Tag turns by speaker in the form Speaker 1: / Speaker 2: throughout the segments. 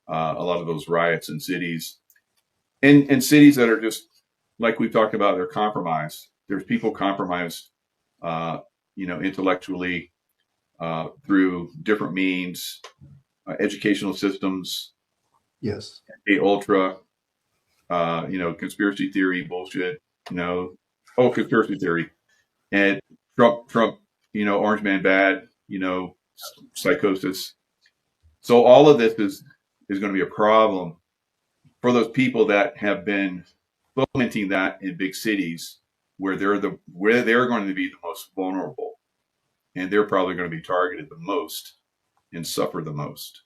Speaker 1: a lot of those riots in cities, and cities that are just like we've talked about, they're compromised. There's people compromised, intellectually through different means, educational systems,
Speaker 2: Yes.
Speaker 1: a ultra, conspiracy theory bullshit, conspiracy theory, and Trump, Orange Man bad, psychosis. So all of this is going to be a problem for those people that have been fomenting that in big cities where they're going to be the most vulnerable, and they're probably going to be targeted the most and suffer the most.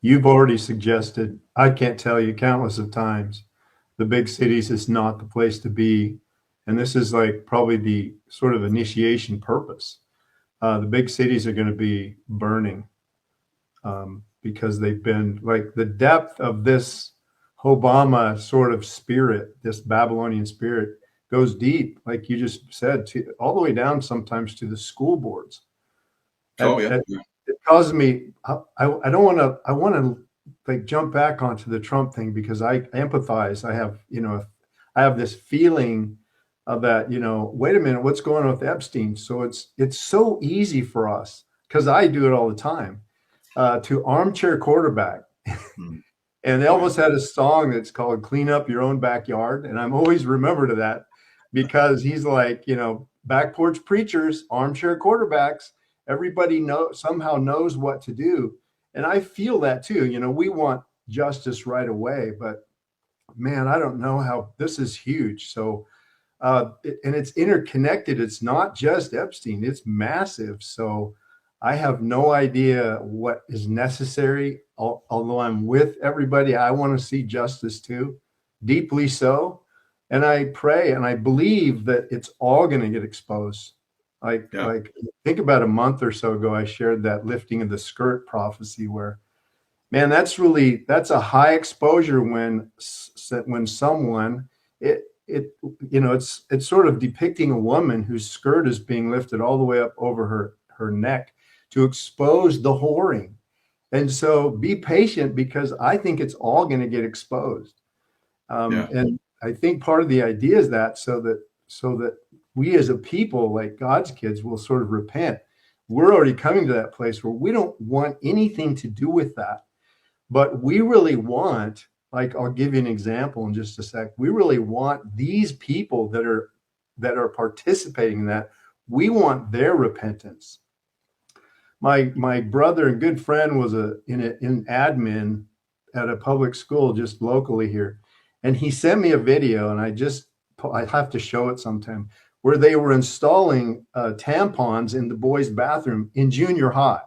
Speaker 2: You've already suggested, I can't tell you countless of times, the big cities is not the place to be. And this is like probably the sort of initiation purpose. The big cities are going to be burning because they've been like the depth of this Obama sort of spirit, this Babylonian spirit goes deep, like you just said, to all the way down sometimes to the school boards. It causes me. I don't want to. I want to like jump back onto the Trump thing because I empathize. I have this feeling of that. Wait a minute, what's going on with Epstein? So it's so easy for us because I do it all the time to armchair quarterback. And Elvis had a song that's called "Clean Up Your Own Backyard," and I'm always remembered to that because he's like, back porch preachers, armchair quarterbacks. Everybody somehow knows what to do, and I feel that too. We want justice right away, but man, I don't know how this is huge. So, and it's interconnected. It's not just Epstein; it's massive. So, I have no idea what is necessary. Although I'm with everybody, I want to see justice too, deeply so. And I pray and I believe that it's all going to get exposed. Like think about a month or so ago, I shared that lifting of the skirt prophecy where, man, that's a high exposure when someone it's sort of depicting a woman whose skirt is being lifted all the way up over her neck to expose the whoring. And so be patient because I think it's all going to get exposed. And I think part of the idea is that so that we as a people, like God's kids, will sort of repent. We're already coming to that place where we don't want anything to do with that. But we really want, like, I'll give you an example in just a sec. We really want these people that are participating in that. We want their repentance. My brother and good friend was in admin at a public school just locally here, and he sent me a video, and I have to show it sometime, where they were installing tampons in the boys' bathroom in junior high.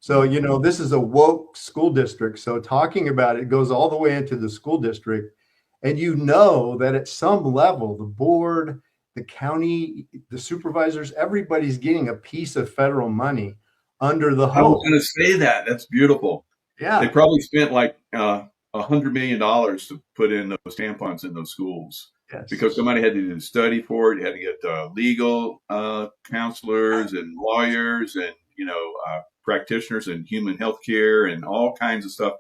Speaker 2: So this is a woke school district. So talking about it goes all the way into the school district, and that at some level, the board, the county, the supervisors, everybody's getting a piece of federal money under the
Speaker 1: I was
Speaker 2: hood.
Speaker 1: going to say that. That's beautiful.
Speaker 2: Yeah.
Speaker 1: They probably spent like $100 million to put in those tampons in those schools. Yes. Because somebody had to do the study for it. You had to get legal counselors and lawyers and practitioners in human health care and all kinds of stuff.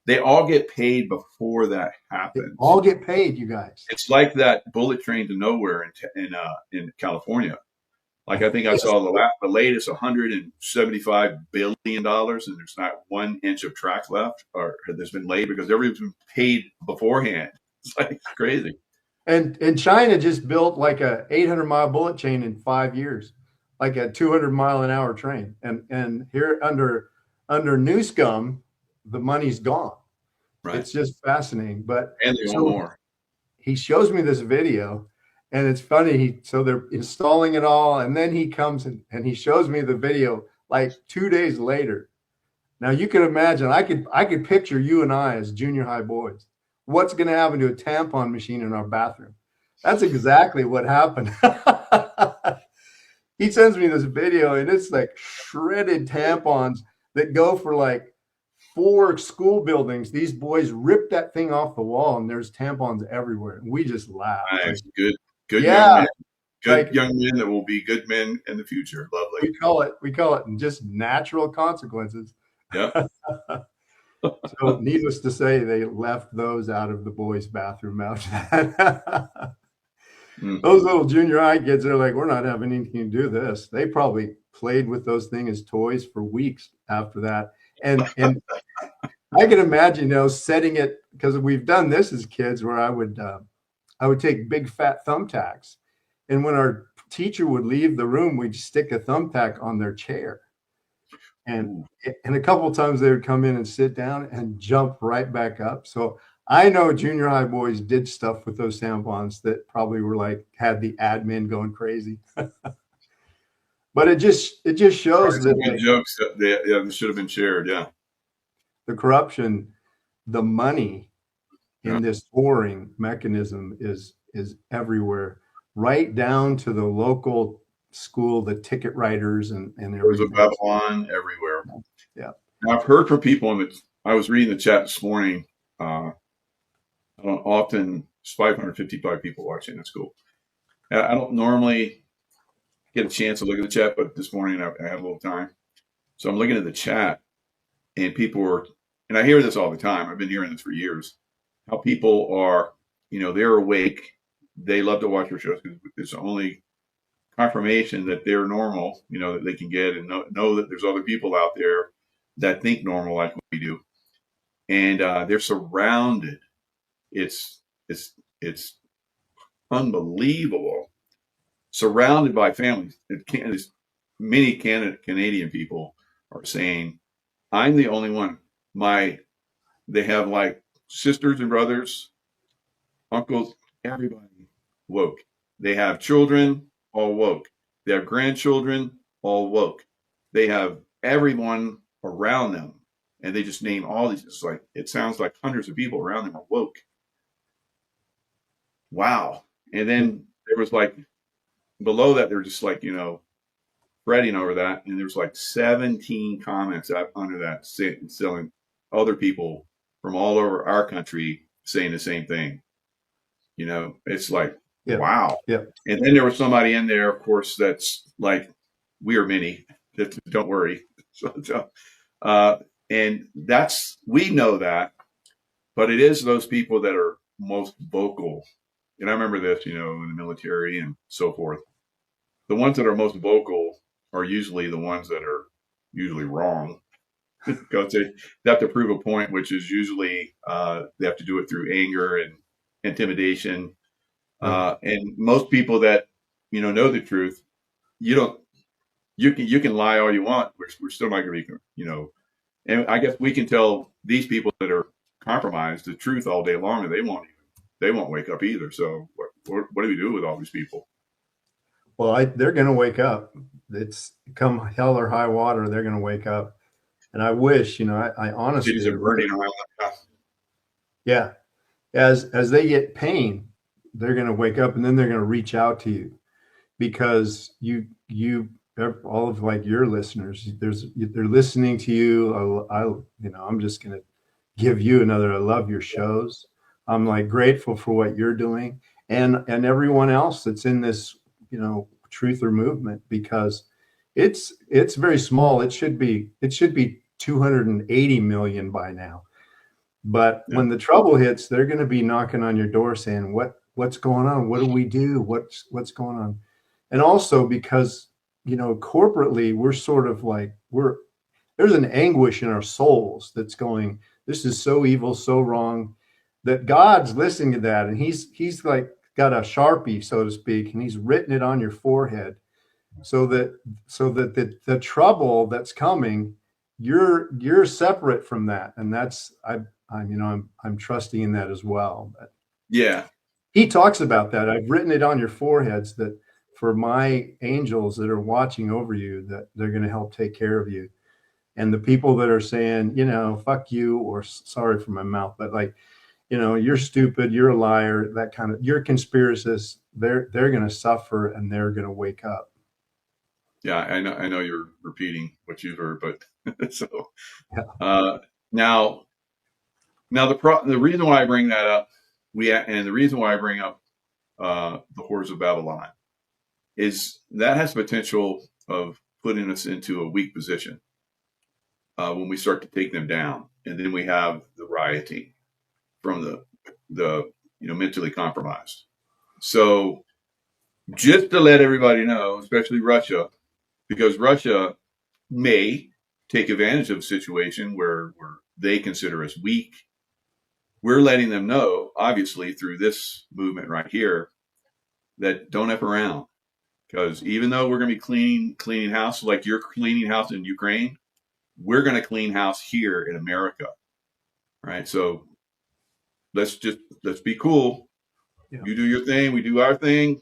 Speaker 1: They all get paid before that happens.
Speaker 2: They all get paid, you guys.
Speaker 1: It's like that bullet train to nowhere in California. Like I think I saw the latest $175 billion, and there's not 1 inch of track left or that's been laid because everything's been paid beforehand. It's like crazy.
Speaker 2: And China just built like a 800-mile bullet chain in 5 years, like a 200-mile-an-hour train. And here under Newscom, the money's gone. Right. It's just fascinating. But
Speaker 1: and there's more.
Speaker 2: He shows me this video. And it's funny. So they're installing it all. And then he comes and he shows me the video like 2 days later. Now you can imagine, I could picture you and I as junior high boys. What's going to happen to a tampon machine in our bathroom? That's exactly what happened. He sends me this video and it's like shredded tampons that go for like 4 school buildings. These boys ripped that thing off the wall and there's tampons everywhere. And we just laughed.
Speaker 1: Nice. Good young men. Good young men that will be good men in the future. Lovely.
Speaker 2: We call it just natural consequences.
Speaker 1: Yeah.
Speaker 2: So needless to say, they left those out of the boys' bathroom after that. Those little junior high kids are like, we're not having anything to do with this. They probably played with those things as toys for weeks after that. And I can imagine, setting it, because we've done this as kids, where I would take big fat thumbtacks, and when our teacher would leave the room, we'd stick a thumbtack on their chair. And a couple of times they would come in and sit down and jump right back up. So I know junior high boys did stuff with those tampons that probably were like, had the admin going crazy. But it just shows that
Speaker 1: good jokes that should have been shared. Yeah.
Speaker 2: The corruption, the money in this whoring mechanism is everywhere, right down to the local school, the ticket writers and everything.
Speaker 1: There's a Babylon everywhere.
Speaker 2: Yeah.
Speaker 1: Now, I've heard from people, I was reading the chat this morning. Often it's 555 people watching at school. I don't normally get a chance to look at the chat, but this morning I had a little time. So I'm looking at the chat, and people are, and I hear this all the time. I've been hearing this for years, how people are, they're awake. They love to watch our shows because it's only confirmation that they're normal, that they can get, and know that there's other people out there that think normal like we do. And they're surrounded. It's unbelievable. Surrounded by families. Many Canadian people are saying, I'm the only one. They have like sisters and brothers, uncles, everybody woke. They have children, all woke. They have grandchildren, all woke. They have everyone around them. And they just name all these. It's like, it sounds like hundreds of people around them are woke. Wow. And then there was like, below that, they're just like, fretting over that. And there's like 17 comments under that selling other people from all over our country saying the same thing. It's like, wow.
Speaker 2: Yeah.
Speaker 1: And then there was somebody in there, of course, that's like, we are many. Don't worry. And we know that, but it is those people that are most vocal. And I remember this, in the military and so forth. The ones that are most vocal are usually the ones that are usually wrong. Because they have to prove a point, which is usually they have to do it through anger and intimidation. And most people that know the truth, you can lie all you want. We're still not going to be, And I guess we can tell these people that are compromised the truth all day long, and they won't wake up either. So what do we do with all these people?
Speaker 2: Well, they're going to wake up. It's come hell or high water. They're going to wake up. And I wish, I honestly,
Speaker 1: cities are burning around.
Speaker 2: Yeah. As they get pain, they're going to wake up, and then they're going to reach out to you, because you all of like your listeners, they're listening to you. I'm just going to give you another, I love your shows. I'm like grateful for what you're doing, and everyone else that's in this, truther movement, because it's very small. It should be 280 million by now. But when the trouble hits, they're going to be knocking on your door saying, what's going on? What do we do? What's going on? And also because, corporately, we're sort of like, there's an anguish in our souls that's going, this is so evil, so wrong, that God's listening to that. And he's like got a Sharpie, so to speak, and he's written it on your forehead so that the trouble that's coming, you're separate from that. And that's, I'm trusting in that as well. But
Speaker 1: yeah.
Speaker 2: He talks about that. I've written it on your foreheads that for my angels that are watching over you, that they're going to help take care of you. And the people that are saying, fuck you, or sorry for my mouth, but like, you're stupid, you're a liar, that kind of, you're a conspiracist, they're going to suffer, and they're going to wake up.
Speaker 1: Yeah, I know you're repeating what you've heard, but so now the reason why I bring that up, the reason why I bring up the Whores of Babylon is that has potential of putting us into a weak position when we start to take them down. And then we have rioting from the mentally compromised. So just to let everybody know, especially Russia, because Russia may take advantage of a situation where they consider us weak. We're letting them know, obviously, through this movement right here, that don't F around. Because even though we're going to be cleaning house like you're cleaning house in Ukraine, we're going to clean house here in America. Right. So let's be cool. Yeah. You do your thing. We do our thing.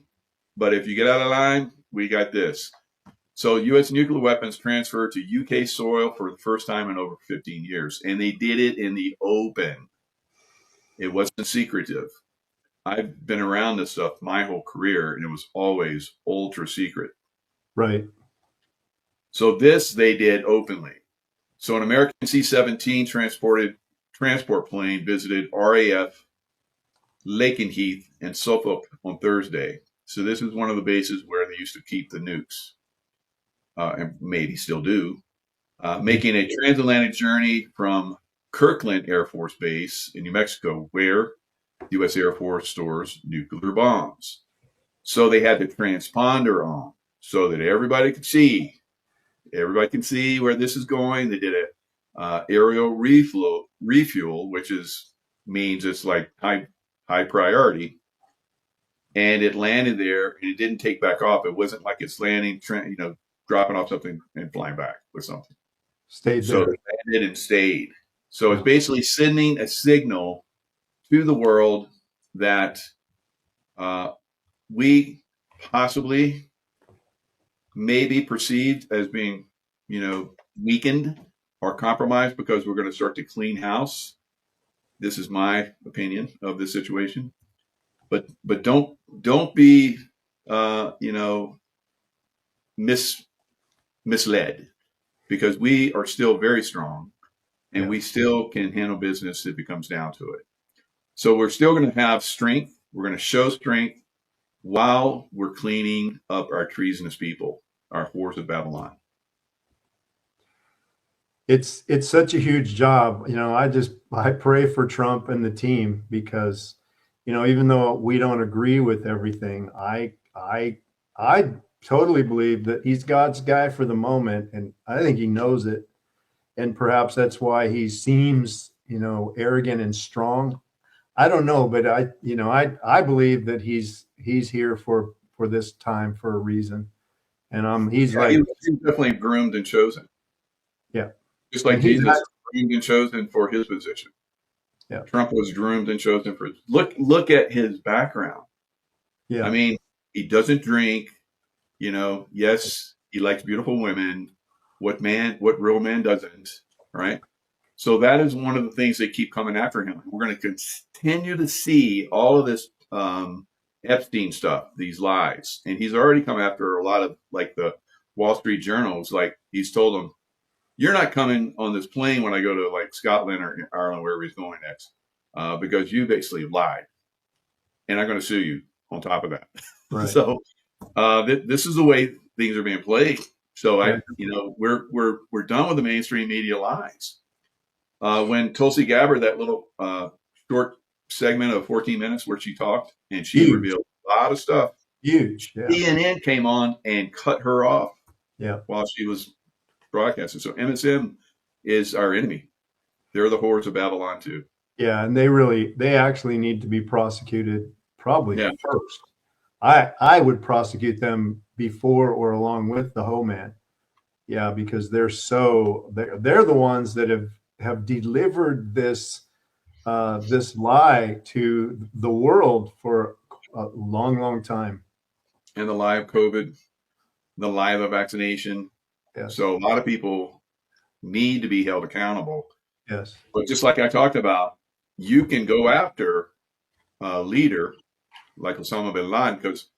Speaker 1: But if you get out of line, we got this. So U.S. nuclear weapons transferred to U.K. soil for the first time in over 15 years. And they did it in the open. It wasn't secretive. I've been around this stuff my whole career, and it was always ultra secret.
Speaker 2: Right.
Speaker 1: So this they did openly. So an American C-17 transport plane visited RAF Lakenheath and Suffolk on Thursday. So this is one of the bases where they used to keep the nukes, and maybe still do, making a transatlantic journey from Kirkland Air Force Base in New Mexico, where the U.S. Air Force stores nuclear bombs. So they had the transponder on so that everybody could see. Everybody can see where this is going. They did a aerial refuel, which means it's like high priority. And it landed there, and it didn't take back off. It wasn't like it's landing, dropping off something and flying back with something.
Speaker 2: Stayed there.
Speaker 1: So it landed and stayed. So it's basically sending a signal to the world that we possibly may be perceived as being, weakened or compromised because we're going to start to clean house. This is my opinion of this situation. But don't be misled, because we are still very strong, and we still can handle business if it comes down to it. So we're still going to have strength. We're going to show strength while we're cleaning up our treasonous people, our whores of Babylon.
Speaker 2: It's such a huge job. I pray for Trump and the team, because even though we don't agree with everything, I totally believe that he's God's guy for the moment, and I think he knows it. And perhaps that's why he seems, arrogant and strong. I don't know, but I believe that he's here for this time for a reason, and he's
Speaker 1: definitely groomed and chosen.
Speaker 2: Yeah,
Speaker 1: just like Jesus was groomed and chosen for his position.
Speaker 2: Yeah,
Speaker 1: Trump was groomed and chosen for his. Look at his background.
Speaker 2: Yeah,
Speaker 1: I mean, he doesn't drink. Yes, he likes beautiful women. What real man doesn't, right? So that is one of the things they keep coming after him. We're going to continue to see all of this Epstein stuff, these lies. And he's already come after a lot of, like, the Wall Street Journals. Like, he's told them, you're not coming on this plane when I go to, like, Scotland or Ireland, wherever he's going next, because you basically lied. And I'm going to sue you on top of that.
Speaker 2: Right.
Speaker 1: So this is the way things are being played. So we're done with the mainstream media lies. When Tulsi Gabbard, that little short segment of 14 minutes where she talked and she revealed a lot of stuff.
Speaker 2: Huge. Yeah.
Speaker 1: CNN came on and cut her off.
Speaker 2: Yeah.
Speaker 1: While she was broadcasting. So MSM is our enemy. They're the whores of Babylon too.
Speaker 2: Yeah, and they actually need to be prosecuted probably first. I would prosecute them before or along with the Ho Man. Yeah, because they're the ones that have delivered this lie to the world for a long, long time.
Speaker 1: And the lie of COVID, the lie of the vaccination.
Speaker 2: Yes.
Speaker 1: So a lot of people need to be held accountable.
Speaker 2: Yes.
Speaker 1: But just like I talked about, you can go after a leader like Osama bin Laden, because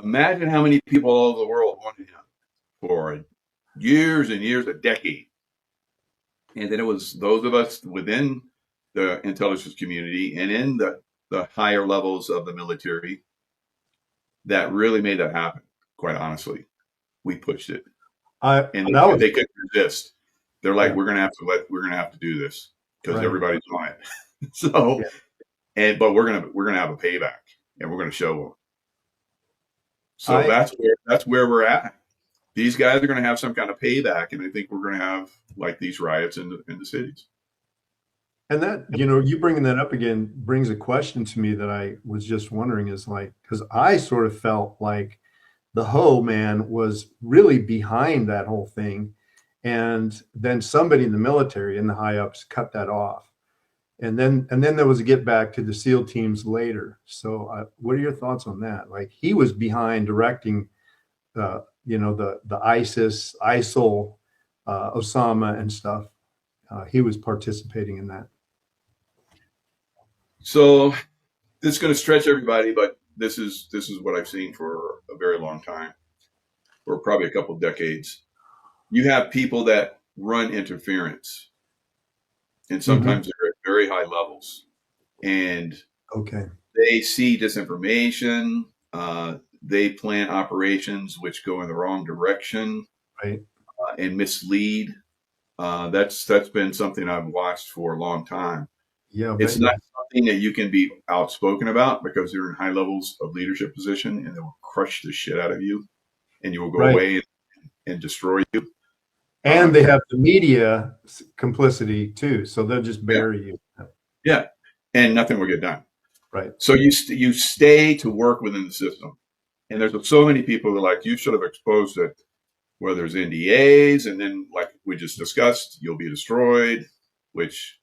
Speaker 1: imagine how many people all over the world wanted him for years and years, a decade. And then it was those of us within the intelligence community and in the higher levels of the military that really made that happen. Quite honestly, we pushed it, and they couldn't resist. They're like, we're gonna have to do this. because
Speaker 2: Right.
Speaker 1: everybody's on it. So,
Speaker 2: Yeah.
Speaker 1: but we're gonna have a payback, and we're gonna show them. So
Speaker 2: I
Speaker 1: that's where we're at. These guys are gonna have some kind of payback, and I think we're gonna have like these riots in the cities.
Speaker 2: And that, you bringing that up again brings a question to me that I was just wondering is like, because I sort of felt like the Ho man was really behind that whole thing. And then somebody in the military in the high ups cut that off. And then there was a get back to the SEAL teams later. So what are your thoughts on that? Like he was behind directing, the ISIL, Osama and stuff. He was participating in that.
Speaker 1: So this is going to stretch everybody, but this is what I've seen for a very long time, or probably a couple of decades. You have people that run interference, and sometimes they're at very high levels, and
Speaker 2: Okay.
Speaker 1: they see disinformation. They plan operations which go in the wrong direction
Speaker 2: Right.
Speaker 1: and mislead. That's been something I've watched for a long time.
Speaker 2: Yeah.
Speaker 1: It's not something that you can be outspoken about because you're in high levels of leadership position, and they will crush the shit out of you, and you will go
Speaker 2: Right.
Speaker 1: away and destroy you.
Speaker 2: And they have the media complicity too, so they'll just
Speaker 1: Yeah,
Speaker 2: bury you.
Speaker 1: yeah, and nothing will get done.
Speaker 2: Right.
Speaker 1: So you stay to work within the system, and there's so many people who are like, you should have exposed it where there's NDAs, and then like we just discussed, you'll be destroyed, which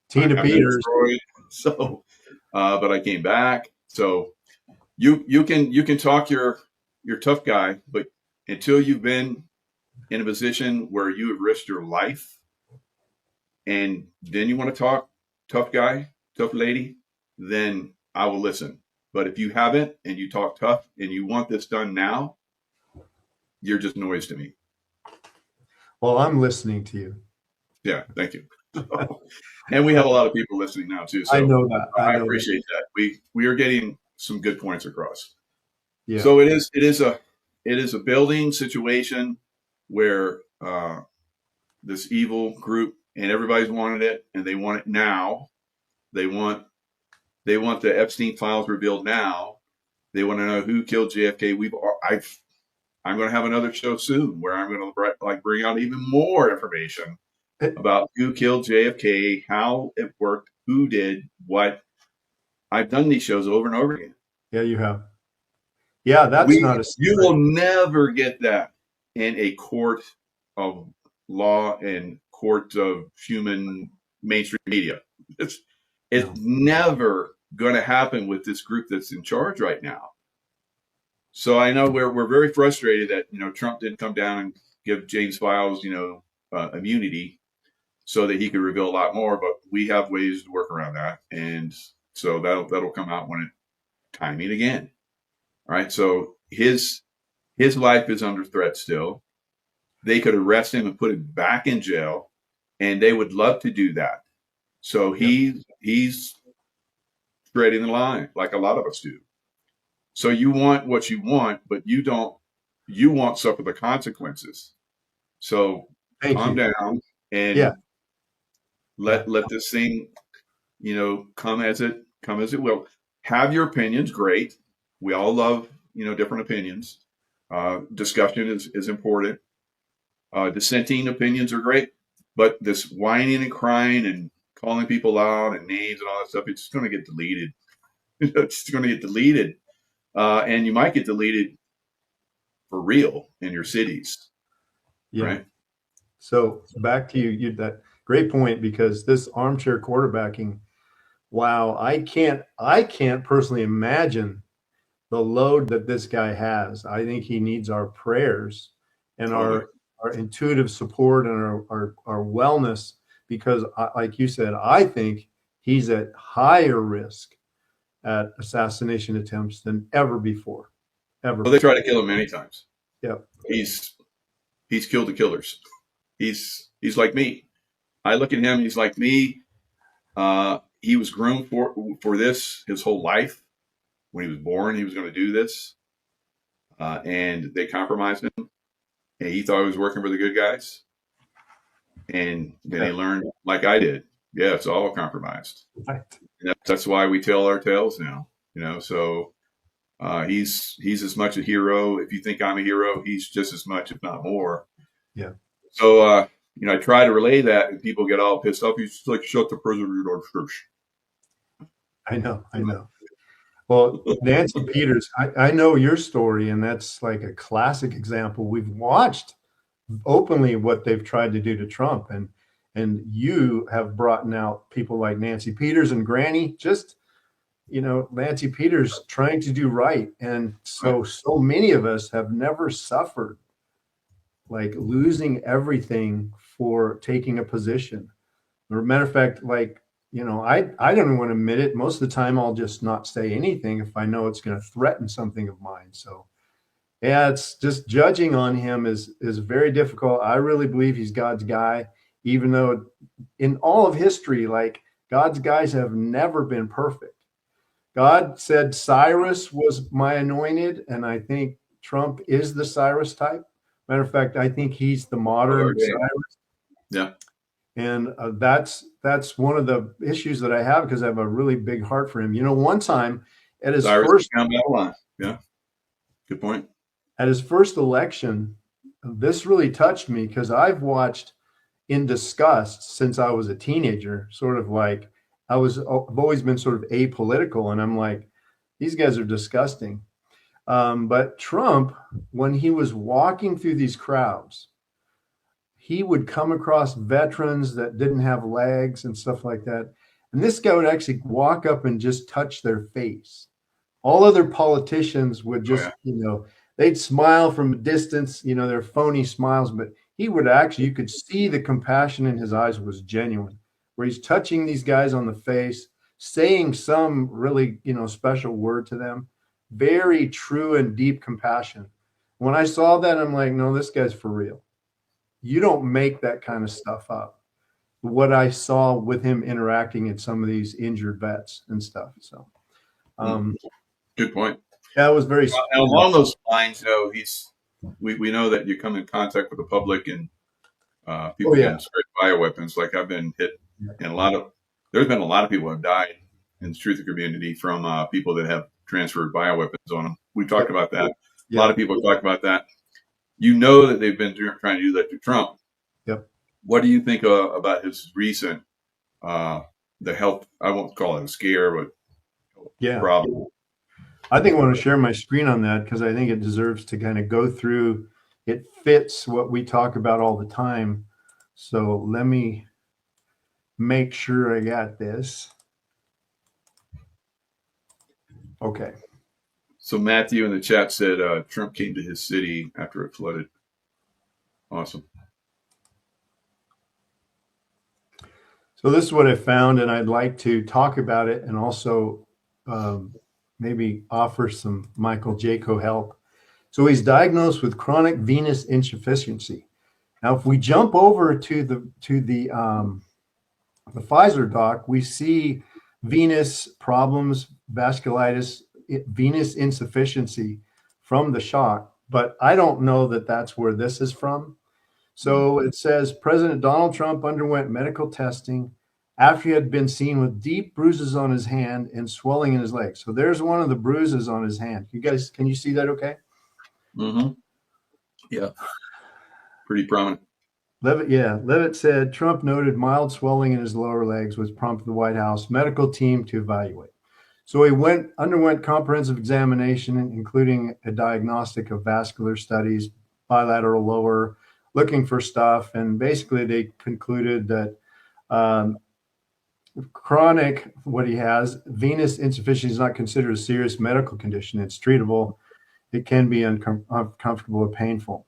Speaker 2: Tina
Speaker 1: I've been
Speaker 2: Peters.
Speaker 1: destroyed. So, but I came back. So you can talk your tough guy, but until you've been in a position where you have risked your life, and then you want to talk tough guy, tough lady, then I will listen. But if you haven't and you talk tough and you want this done now, you're just noise to me.
Speaker 2: Well, I'm listening to you.
Speaker 1: Yeah, thank you. And we have a lot of people listening now too. So
Speaker 2: I know that.
Speaker 1: I appreciate that. We are getting some good points across.
Speaker 2: Yeah.
Speaker 1: So it is a building situation where this evil group, and everybody's wanted it, and they want it now. They want the Epstein files revealed now. They want to know who killed JFK. I'm going to have another show soon where I'm going to bring out even more information about who killed JFK, how it worked, who did what. I've done these shows over and over again.
Speaker 2: Yeah, you have. Yeah, that's not a secret.
Speaker 1: You will never get that in a court of law and court of human mainstream media. It's never going to happen with this group that's in charge right now. So I know we're very frustrated that Trump didn't come down and give James Files immunity so that he could reveal a lot more, but we have ways to work around that, and so that'll come out when timing again. All right, so his life is under threat still. They could arrest him and put him back in jail, and they would love to do that. So he's treading the line like a lot of us do. So you want what you want, but you want to suffer the consequences. So calm down and let this thing, come as it will. Have your opinions, great. We all love, different opinions. Discussion is important. Dissenting opinions are great, but this whining and crying and calling people out and names and all that stuff, it's just going to get deleted. It's going to get deleted. And you might get deleted for real in your cities.
Speaker 2: Yeah.
Speaker 1: Right?
Speaker 2: So back to you that great point, because this armchair quarterbacking, wow, I can't personally imagine the load that this guy has. I think he needs our prayers and our intuitive support and our wellness, because like you said, I think he's at higher risk at assassination attempts than ever before. Ever.
Speaker 1: Well, they tried to kill him many times.
Speaker 2: Yeah.
Speaker 1: He's killed the killers. He's like me. I look at him, he's like me. He was groomed for this his whole life. When he was born, he was going to do this. And they compromised him. And he thought he was working for the good guys. And then he learned like I did. Yeah, it's all compromised.
Speaker 2: Right.
Speaker 1: And that's why we tell our tales now. So he's as much a hero. If you think I'm a hero, he's just as much, if not more.
Speaker 2: Yeah.
Speaker 1: So I try to relay that, and people get all pissed off. You just like shut the president of church.
Speaker 2: I know. Well, Nancy Peters, I know your story, and that's like a classic example. We've watched openly what they've tried to do to Trump, and you have brought out people like Nancy Peters and Granny, just Nancy Peters trying to do right. And so many of us have never suffered like losing everything for taking a position. Or matter of fact, like, I don't even want to admit it. Most of the time I'll just not say anything if I know it's going to threaten something of mine. So yeah, it's just judging on him is very difficult. I really believe he's God's guy, even though in all of history, like God's guys have never been perfect. God said Cyrus was my anointed, and I think Trump is the Cyrus type. Matter of fact, I think he's the modern Cyrus.
Speaker 1: Yeah.
Speaker 2: And that's one of the issues that I have, because I have a really big heart for him. One time at his first
Speaker 1: yeah, good point.
Speaker 2: At his first election, this really touched me because I've watched in disgust since I was a teenager, sort of like I've always been sort of apolitical, and I'm like, these guys are disgusting. But Trump, when he was walking through these crowds, he would come across veterans that didn't have legs and stuff like that. And this guy would actually walk up and just touch their face. All other politicians would just, they'd smile from a distance, their phony smiles, but he would actually, you could see the compassion in his eyes was genuine, where he's touching these guys on the face, saying some really, special word to them. Very true and deep compassion. When I saw that, I'm like, no, this guy's for real. You don't make that kind of stuff up. What I saw with him interacting in some of these injured vets and stuff. So,
Speaker 1: good point.
Speaker 2: That was very.
Speaker 1: Along those lines, we know that you come in contact with the public, and people can spread bioweapons. Like I've been hit, and there's been a lot of people who have died in the truth community from people that have transferred bioweapons on them. We talked about that. A lot of people talk about that. That they've been trying to do that to Trump.
Speaker 2: Yep.
Speaker 1: What do you think about his recent, the health? I won't call it a scare, but problem.
Speaker 2: I think I want to share my screen on that because I think it deserves to kind of go through. It fits what we talk about all the time. So let me make sure I got this. Okay.
Speaker 1: So Matthew in the chat said Trump came to his city after it flooded. Awesome.
Speaker 2: So this is what I found, and I'd like to talk about it and also maybe offer some Michael Jaco help. So he's diagnosed with chronic venous insufficiency. Now, if we jump over to the Pfizer doc, we see venous problems, vasculitis, venous insufficiency from the shock, but I don't know that that's where this is from. So it says President Donald Trump underwent medical testing after he had been seen with deep bruises on his hand and swelling in his leg. So there's one of the bruises on his hand. You guys, can you see that okay?
Speaker 1: Mm-hmm. Yeah. Pretty prominent.
Speaker 2: Levitt said Trump noted mild swelling in his lower legs, which prompted the White House medical team to evaluate. So he underwent comprehensive examination, including a diagnostic of vascular studies, bilateral lower, looking for stuff. And basically they concluded that chronic, what he has, venous insufficiency is not considered a serious medical condition. It's treatable. It can be uncomfortable or painful.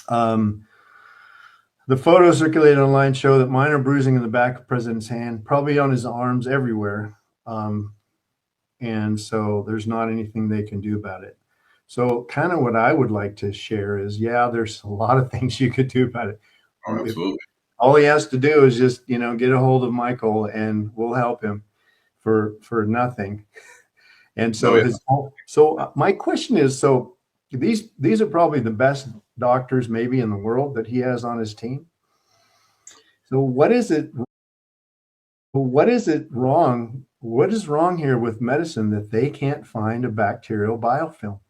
Speaker 2: The photos circulated online show that minor bruising in the back of the president's hand, probably on his arms, everywhere. And so there's not anything they can do about it. So kind of what I would like to share is, there's a lot of things you could do about it.
Speaker 1: Oh, absolutely.
Speaker 2: All he has to do is just, get a hold of Michael and we'll help him for nothing. And so my question is, so these are probably the best doctors maybe in the world that he has on his team. So what is it what is it wrong? What is wrong here with medicine that they can't find a bacterial biofilm?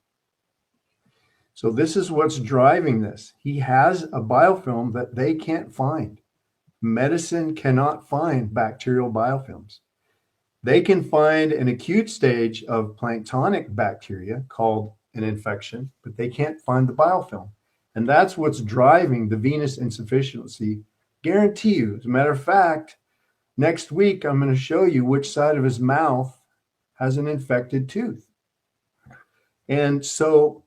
Speaker 2: So this is what's driving this. He has a biofilm that they can't find. Medicine cannot find bacterial biofilms. They can find an acute stage of planktonic bacteria called an infection, but they can't find the biofilm. And that's what's driving the venous insufficiency. Guarantee you. As a matter of fact, next week, I'm going to show you which side of his mouth has an infected tooth. And so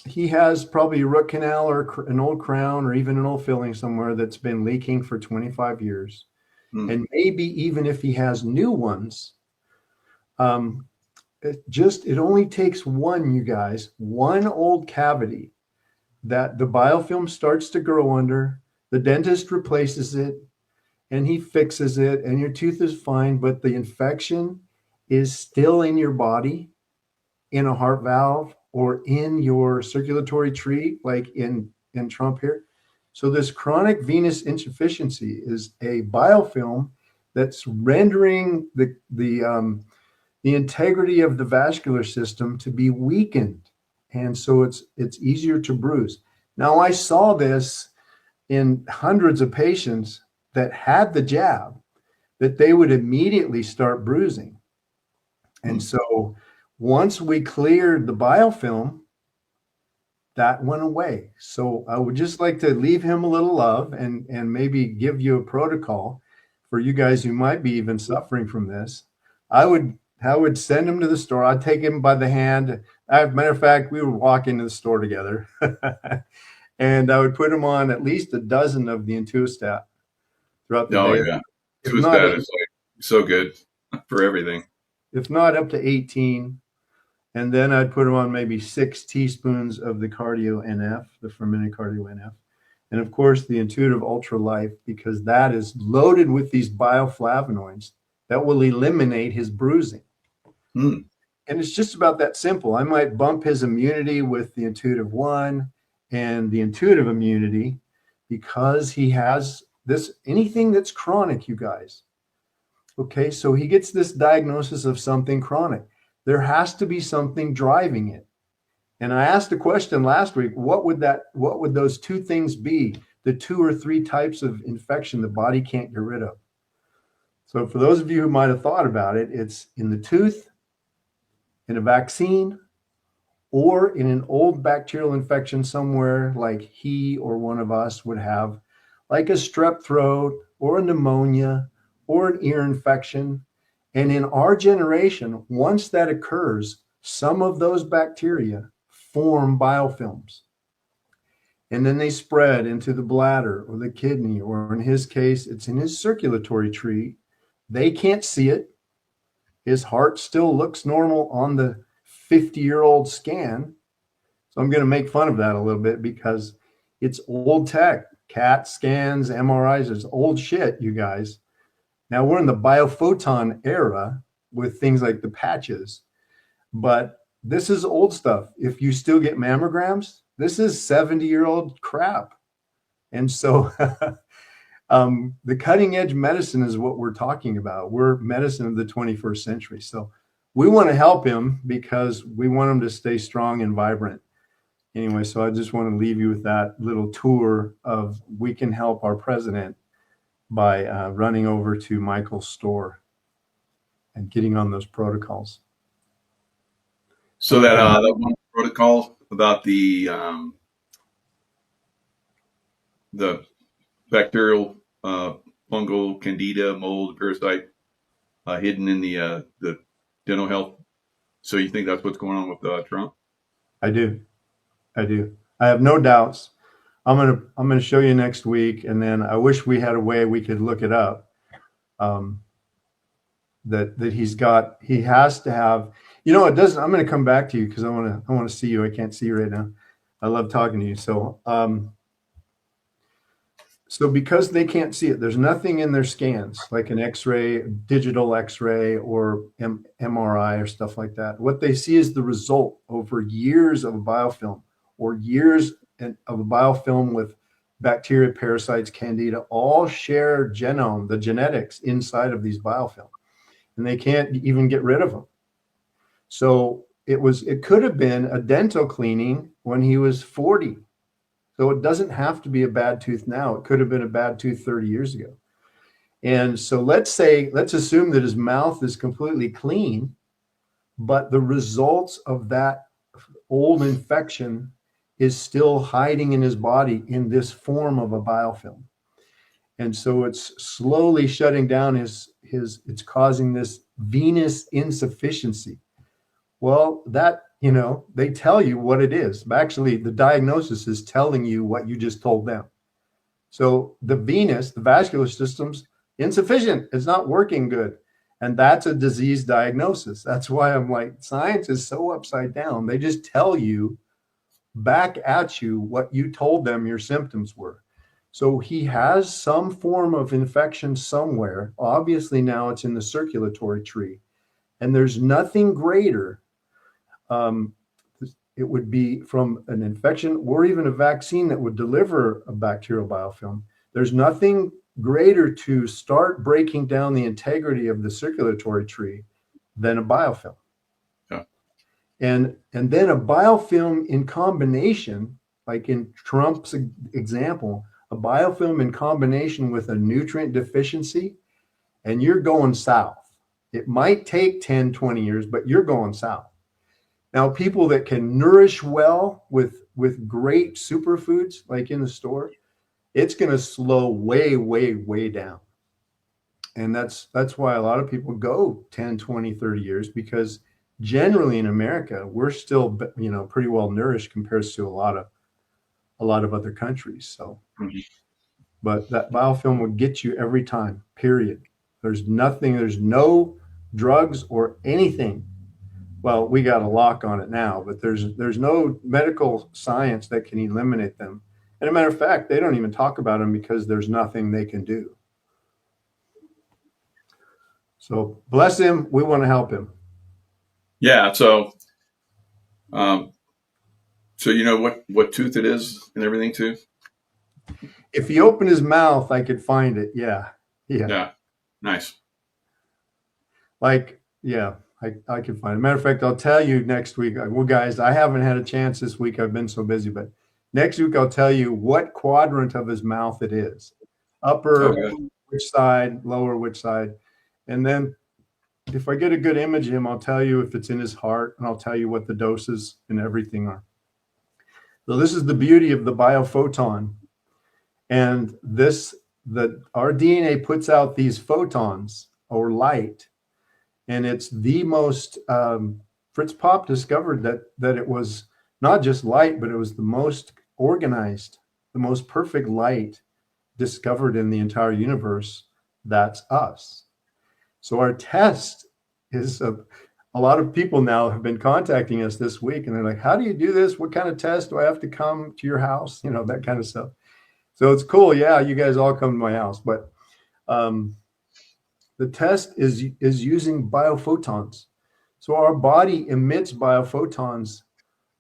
Speaker 2: he has probably a root canal or an old crown or even an old filling somewhere that's been leaking for 25 years. And maybe even if he has new ones, it only takes one, you guys, one old cavity that the biofilm starts to grow under, the dentist replaces it, and he fixes it, and your tooth is fine, but the infection is still in your body, in a heart valve, or in your circulatory tree, like in Trump here. So this chronic venous insufficiency is a biofilm that's rendering the integrity of the vascular system to be weakened. And so it's easier to bruise. Now, I saw this in hundreds of patients that had the jab, that they would immediately start bruising. And so once we cleared the biofilm, that went away. So I would just like to leave him a little love and maybe give you a protocol for you guys who might be even suffering from this. I would send him to the store. I'd take him by the hand. As a matter of fact, we would walk into the store together. And I would put him on at least a dozen of the Intuostat throughout the day.
Speaker 1: Oh, yeah. Intuostat is like so good for everything.
Speaker 2: If not, up to 18. And then I'd put him on maybe 6 teaspoons of the Cardio NF, the fermented Cardio NF. And of course, the Intuitive Ultra Life, because that is loaded with these bioflavonoids that will eliminate his bruising. And it's just about that simple. I might bump his immunity with the Intuitive One and the Intuitive Immunity because he has this, anything that's chronic, you guys. Okay, so he gets this diagnosis of something chronic. There has to be something driving it. And I asked a question last week, what would those two things be? The 2 or 3 types of infection the body can't get rid of. So for those of you who might have thought about it, it's in the tooth, in a vaccine, or in an old bacterial infection somewhere like he or one of us would have, like a strep throat or a pneumonia or an ear infection. And in our generation, once that occurs, some of those bacteria form biofilms. And then they spread into the bladder or the kidney, or in his case, it's in his circulatory tree. They can't see it. His heart still looks normal on the 50-year-old scan. So I'm going to make fun of that a little bit because it's old tech. CAT scans, MRIs, it's old shit, you guys. Now we're in the biophoton era with things like the patches, but this is old stuff. If you still get mammograms, this is 70-year-old crap. And so the cutting edge medicine is what we're talking about. We're medicine of the 21st century. So we want to help him because we want him to stay strong and vibrant. Anyway, so I just want to leave you with that little tour of we can help our president by running over to Michael's store and getting on those protocols.
Speaker 1: So that one protocol about the bacterial, fungal, candida, mold, parasite hidden in the dental health. So you think that's what's going on with Trump? I do. I have no doubts. I'm gonna show you next week, and then I wish we had a way we could look it up. That he has to have. You know, it doesn't. I'm going to come back to you because I want to see you. I can't see you right now. I love talking to you. So because they can't see it, there's nothing in their scans like an X-ray, digital X-ray, or MRI or stuff like that. What they see is the result over years of a biofilm or years of a biofilm with
Speaker 2: bacteria, parasites, candida, all share genome, the genetics inside of these biofilm, and they can't even get rid of them. So it could have been a dental cleaning when he was 40. So it doesn't have to be a bad tooth now. It could have been a bad tooth 30 years ago. And so let's assume that his mouth is completely clean, but the results of that old infection is still hiding in his body in this form of a biofilm. And so it's slowly shutting down it's causing this venous insufficiency. Well, that, they tell you what it is. Actually, the diagnosis is telling you what you just told them. So the vascular system's insufficient. It's not working good. And that's a disease diagnosis. That's why I'm like, science is so upside down. They just tell you back at you what you told them your symptoms were. So he has some form of infection somewhere. Obviously, now it's in the circulatory tree. And there's nothing greater. It would be from an infection or even a vaccine that would deliver a bacterial biofilm. There's nothing greater to start breaking down the integrity of the circulatory tree than a biofilm.
Speaker 1: Yeah.
Speaker 2: And then a biofilm in combination, like in Trump's example, a biofilm in combination with a nutrient deficiency, and you're going south. It might take 10, 20 years, but you're going south. Now, people that can nourish well with great superfoods, like in the store, it's going to slow way, way, way down. And that's why a lot of people go 10, 20, 30 years, because generally in America, we're still, pretty well nourished compared to a lot of other countries. So, but that biofilm will get you every time, period. There's no drugs or anything. Well, we got a lock on it now, but there's no medical science that can eliminate them. And a matter of fact, they don't even talk about them because there's nothing they can do. So bless him. We want to help him.
Speaker 1: Yeah. So, you know what tooth it is and everything too?
Speaker 2: If he opened his mouth, I could find it. Yeah.
Speaker 1: Nice.
Speaker 2: I can find it. Matter of fact, I'll tell you next week. Well, guys, I haven't had a chance this week. I've been so busy, but next week I'll tell you what quadrant of his mouth it is. Upper, which side, lower, which side. And then if I get a good image of him, I'll tell you if it's in his heart, and I'll tell you what the doses and everything are. So this is the beauty of the biophoton. And our DNA puts out these photons or light. And it's the most, Fritz Popp discovered that it was not just light, but it was the most organized, the most perfect light discovered in the entire universe. That's us. So our test is, a lot of people now have been contacting us this week, and they're like, how do you do this? What kind of test do I have to come to your house? That kind of stuff. So it's cool. Yeah, you guys all come to my house, but the test is using biophotons. So our body emits biophotons.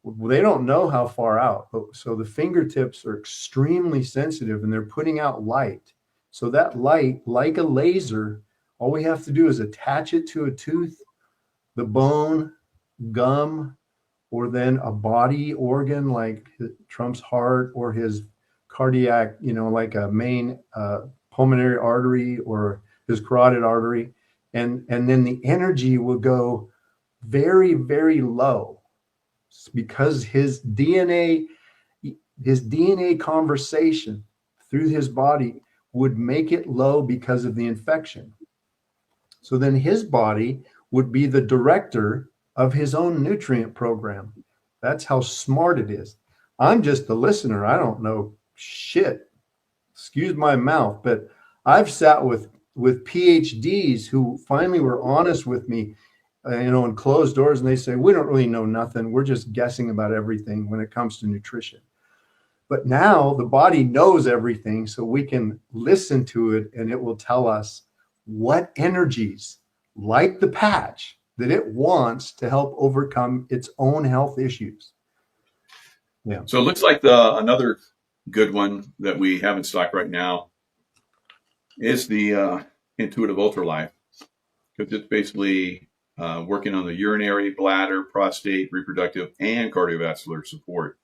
Speaker 2: They don't know how far out. So the fingertips are extremely sensitive, and they're putting out light. So that light, like a laser, all we have to do is attach it to a tooth, the bone, gum, or then a body organ like Trump's heart or his cardiac, like a main pulmonary artery or his carotid artery, and then the energy will go very, very low because his DNA conversation through his body would make it low because of the infection. So then his body would be the director of his own nutrient program. That's how smart it is. I'm just the listener. I don't know shit. Excuse my mouth, but I've sat with PhDs who finally were honest with me, in closed doors, and they say, we don't really know nothing. We're just guessing about everything when it comes to nutrition. But now the body knows everything, so we can listen to it, and it will tell us what energies, like the patch, that it wants to help overcome its own health issues. Yeah.
Speaker 1: So it looks like another good one that we have in stock right now is the Intuitive Ultralife, because it's basically working on the urinary, bladder, prostate, reproductive, and cardiovascular support.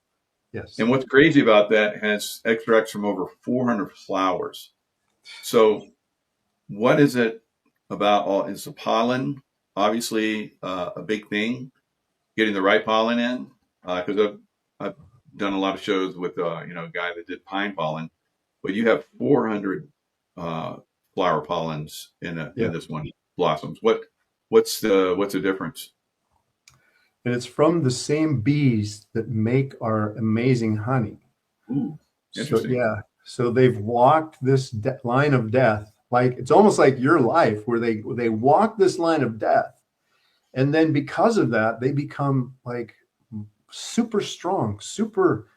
Speaker 2: Yes.
Speaker 1: And what's crazy about that, has extracts from over 400 flowers. So what is it about all? Is the pollen obviously a big thing, getting the right pollen in? Because I've done a lot of shows with a guy that did pine pollen, but you have 400 flower pollens in this one blossoms. What's the difference?
Speaker 2: And it's from the same bees that make our amazing honey.
Speaker 1: Ooh,
Speaker 2: So, yeah. So they've walked this line of death. Like, it's almost like your life, where they walk this line of death. And then because of that, they become like super strong, super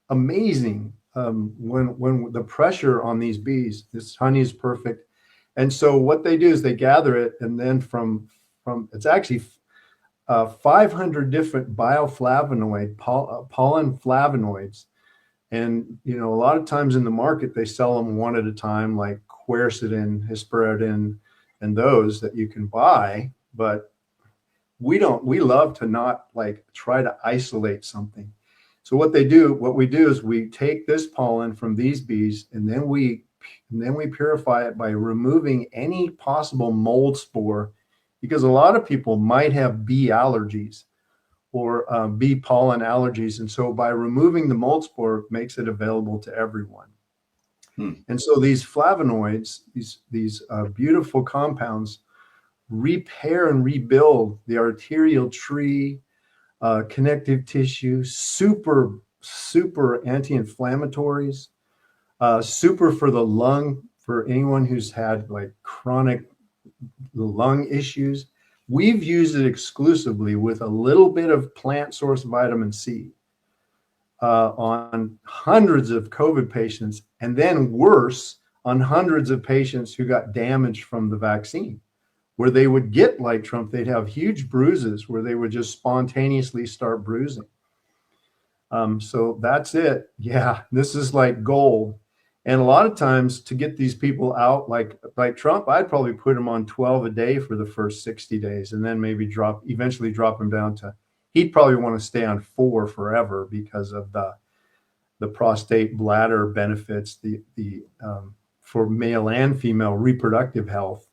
Speaker 2: amazing. When the pressure on these bees, this honey is perfect. And so what they do is they gather it, and then from it's actually 500 different bioflavonoid, pollen flavonoids. And, a lot of times in the market, they sell them one at a time, like quercetin, hesperidin, and those that you can buy. But we love to not like try to isolate something. So what we do is we take this pollen from these bees, and then we purify it by removing any possible mold spore, because a lot of people might have bee allergies or bee pollen allergies. And so by removing the mold spore, makes it available to everyone. And so these flavonoids, these beautiful compounds, repair and rebuild the arterial tree, connective tissue, super anti-inflammatories, super for the lung, for anyone who's had like chronic lung issues. We've used it exclusively with a little bit of plant source vitamin C on hundreds of COVID patients, and then worse, on hundreds of patients who got damaged from the vaccine, where they would get like Trump, they'd have huge bruises where they would just spontaneously start bruising. So that's it. Yeah, this is like gold. And a lot of times to get these people out, like Trump, I'd probably put him on 12 a day for the first 60 days, and then maybe eventually drop him down to, he'd probably want to stay on 4 forever because of the prostate bladder benefits, for male and female reproductive health.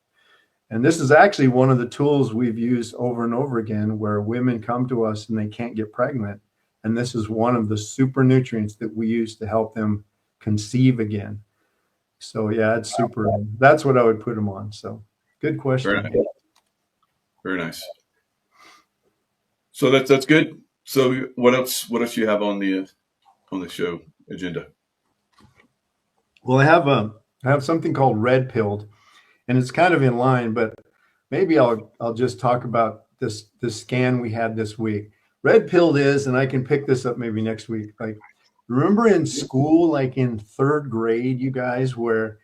Speaker 2: And this is actually one of the tools we've used over and over again, where women come to us and they can't get pregnant. And this is one of the super nutrients that we use to help them conceive again. So yeah, it's super. That's what I would put them on. So good question.
Speaker 1: Very nice. Very nice. So that's good. So what else you have on the show agenda?
Speaker 2: Well, I have something called Red Pilled, and it's kind of in line, but maybe I'll just talk about this scan we had this week. Red Pilled is, and I can pick this up maybe next week. Like, remember in school, like in 3rd grade, you guys, where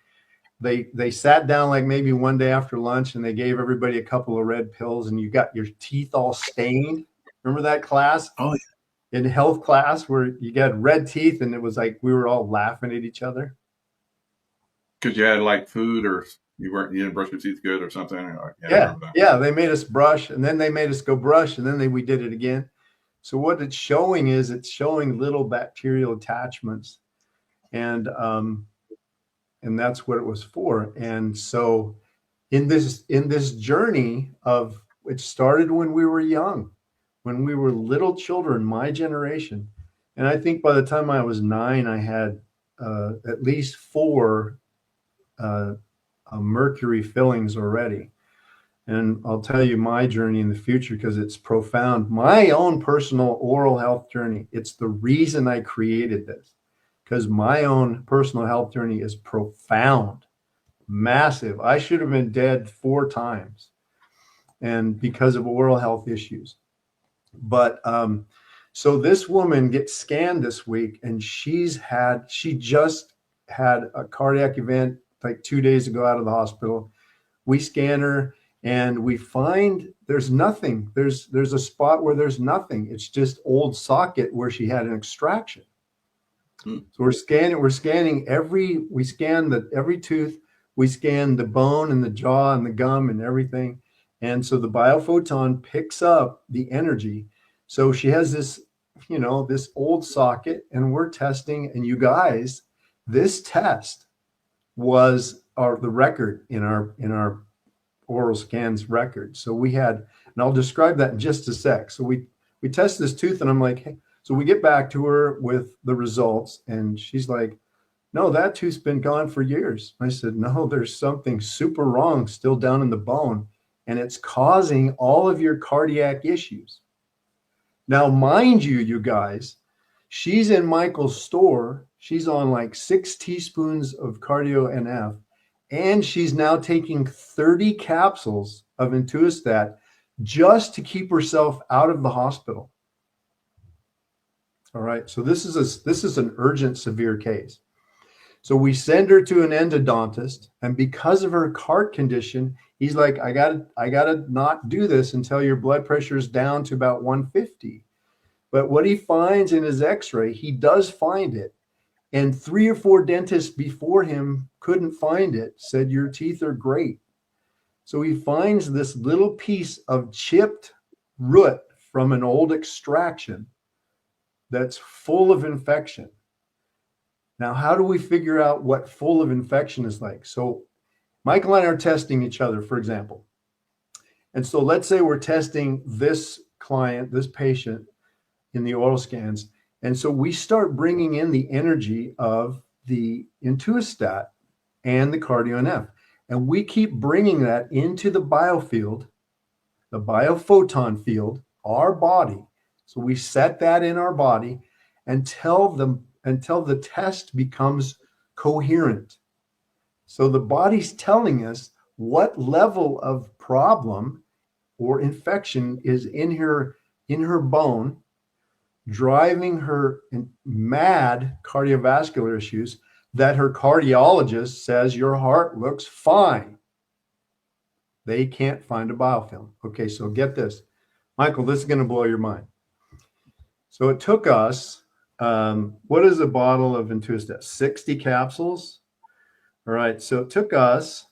Speaker 2: they sat down like maybe one day after lunch and they gave everybody a couple of red pills, and you got your teeth all stained. Remember that class?
Speaker 1: Oh, yeah.
Speaker 2: In health class, where you got red teeth, and it was like we were all laughing at each other
Speaker 1: because you had like food, or you didn't brush your teeth good or something.
Speaker 2: Yeah. They made us brush, and then they made us go brush, and then we did it again. So what it's showing is it's showing little bacterial attachments, and that's what it was for. And so in this journey of, it started when we were young, when we were little children, my generation. And I think by the time I was 9, I had at least 4 mercury fillings already. And I'll tell you my journey in the future, because it's profound. My own personal oral health journey. It's the reason I created this, because my own personal health journey is profound, massive. I should have been dead 4 times, and because of oral health issues. But so this woman gets scanned this week, and she just had a cardiac event like 2 days ago out of the hospital. We scan her, and we find there's nothing. There's a spot where there's nothing. It's just old socket where she had an extraction.
Speaker 1: Hmm.
Speaker 2: So we're scanning every tooth, we scan the bone and the jaw and the gum and everything. And so the biophoton picks up the energy. So she has this, this old socket, and we're testing. And you guys, this test was the record in our oral scans record. So we had, and I'll describe that in just a sec. So we test this tooth, and I'm like, hey, so we get back to her with the results, and she's like, no, that tooth's been gone for years. I said, no, there's something super wrong still down in the bone, and it's causing all of your cardiac issues. Now, mind you, you guys, she's in Michael's store. She's on like 6 teaspoons of Cardio NF, and she's now taking 30 capsules of Intuistat just to keep herself out of the hospital. All right. So this is an urgent, severe case. So we send her to an endodontist, and because of her heart condition, he's like, I gotta not do this until your blood pressure is down to about 150. But what he finds in his X-ray, he does find it. And 3 or 4 dentists before him couldn't find it, said your teeth are great. So he finds this little piece of chipped root from an old extraction that's full of infection. Now, how do we figure out what full of infection is like? So Michael and I are testing each other, for example. And so let's say we're testing this client, this patient in the oral scans. And so we start bringing in the energy of the Intuistat and the Cardio NF. And we keep bringing that into the biofield, the biophoton field, our body. So we set that in our body until the test becomes coherent. So the body's telling us what level of problem or infection is in her bone, driving her mad cardiovascular issues, that her cardiologist says your heart looks fine. They can't find a biofilm. Okay, so get this. Michael, this is going to blow your mind. So it took us, what is a bottle of Intuistat? 60 capsules? All right, so it took us